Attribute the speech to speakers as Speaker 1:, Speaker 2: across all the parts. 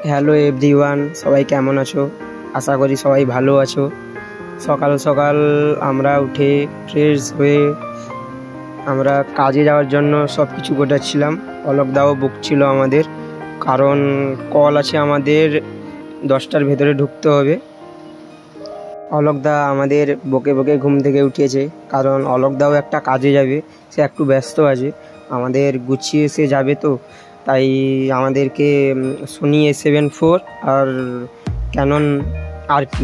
Speaker 1: Hello everyone, সবাই কেমন আছো? আশা করি সবাই ভালো আছো। সকাল সকাল আমরা উঠে ফ্রেশ হয়ে আমরা কাজে যাওয়ার জন্য সব কিছু গোটাচ্ছিলাম। অলোকদাও বকছিল আমাদের, কারণ কল আছে আমাদের 10টার ভেতরে ঢুকতে হবে। অলোকদা আমাদের বকে বকে ঘুম থেকে উঠিয়েছে, কারণ অলোকদাও একটা কাজে যাবে, সে একটু ব্যস্ত আছে। আমাদের গুছিয়ে সে যাবে, তো তাই আমাদেরকে সোনি A7 IV আর ক্যানন RP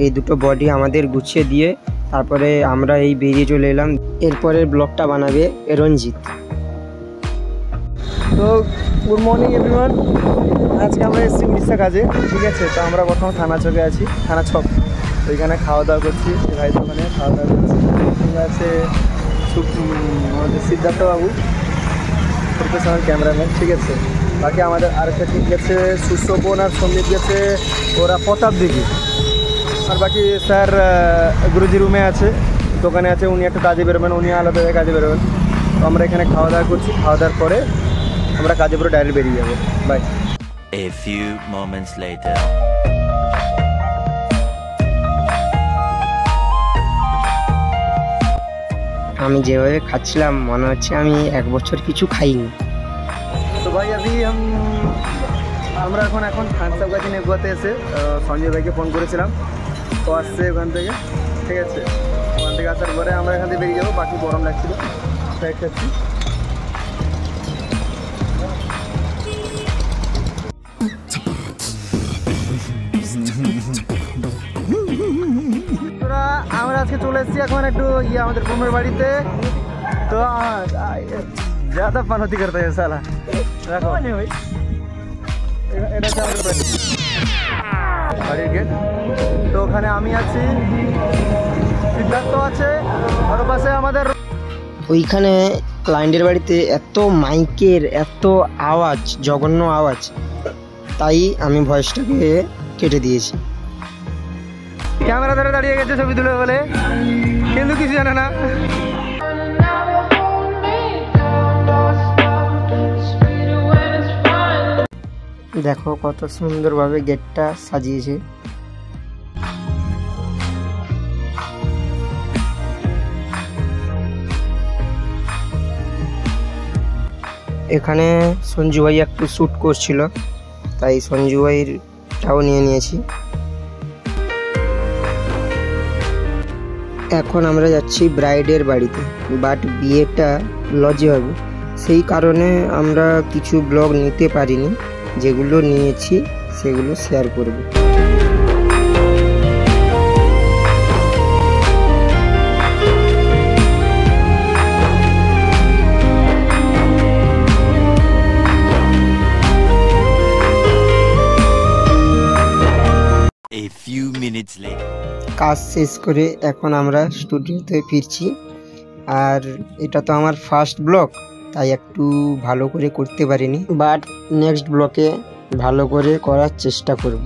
Speaker 1: এই দুটো বডি আমাদের গুছিয়ে দিয়ে তারপরে আমরা এই বেরিয়ে চলে এলাম। এরপরের ব্লগটা বানাবে রঞ্জিত।
Speaker 2: তো গুড মর্নিং এভরিওয়ান, আজকে আমরা এসেছি উড়িষ্যা কাজে, ঠিক আছে। তো আমরা প্রথম থানা চকে আছি, থানা ছক, ওইখানে খাওয়া দাওয়া করছি, ভাই ওখানে খাওয়া দাওয়া করছি। ঠিক আছে, আমাদের সিদ্ধার্থ বাবু প্রফেশনাল ক্যামেরাম্যান, ঠিক আছে। বাকি আমাদের আরেকটা টিম গেছে, সুশোভন আর সন্দীপ গেছে ওরা প্রতাপ দিঘি। আর বাকি স্যার গুরুজি রুমে আছে, দোকানে আছে, উনি একটা কাজে বেরোবেন, উনি আলাদা কাজে বেরোবেন। তো আমরা এখানে খাওয়া দাওয়া করছি, খাওয়া দাওয়ার পরে আমরা কাজে পুরো ডাইরেক্ট বেরিয়ে যাবো। By.
Speaker 3: A few moments later.
Speaker 1: আমি যেভাবে খাচ্ছিলাম মনে হচ্ছে আমি 1 বছর কিছু খাইনি।
Speaker 2: তো ভাই আমরা এখন থানসাপ কাছে নেগুয়াতে এসে সঞ্জয় ভাইকে ফোন করেছিলাম, তো আসছে ওখান থেকে, ঠিক আছে। ওখান থেকে আসার পরে আমরা এখান থেকে বেরিয়ে যাবো। বাকি গরম লাগছিল, ফ্লাইট খাচ্ছি। আমরা আজকে চলে এসেছি এখন একটু আমাদের বোনের বাড়িতে। তো ज़्यादा पनौती करता है साला। देखो এটা হচ্ছে আমাদের বাড়ির গেট। তো ওখানে আমি আছি, সিদ্ধার্থ আছে, আর পাশে আমাদের
Speaker 1: ওইখানে ক্লায়েন্টের বাড়িতে এত মাইকের এত আওয়াজ, জঘন্য আওয়াজ, তাই আমি ভয়েসটাকে কেটে দিয়েছি।
Speaker 2: ক্যামেরা ধরে দাঁড়িয়ে গেছে ছবি তুলে বলে, কিন্তু কিছু জানে না।
Speaker 1: দেখো কত সুন্দরভাবে গেটটা সাজিয়েছে। এখানে সঞ্জু ভাই একটু শ্যুট করছিল, তাই সঞ্জু ভাইটাও নিয়ে নিয়েছি। এখন আমরা যাচ্ছি ব্রাইডের বাড়িতে, বাট বিয়েটা লজে হবে, সেই কারণে আমরা কিছু ব্লগ নিতে পারিনি। যেগুলো নিয়েছি সেগুলো শেয়ার করব।
Speaker 3: A few minutes later.
Speaker 1: কাজ শেষ করে এখন আমরা স্টুডিওতে ফিরছি। আর এটা তো আমার ফার্স্ট ব্লগ, তাই একটু ভালো করে করতে পারিনি, বাট নেক্সট ব্লগে ভালো করে করার চেষ্টা করব।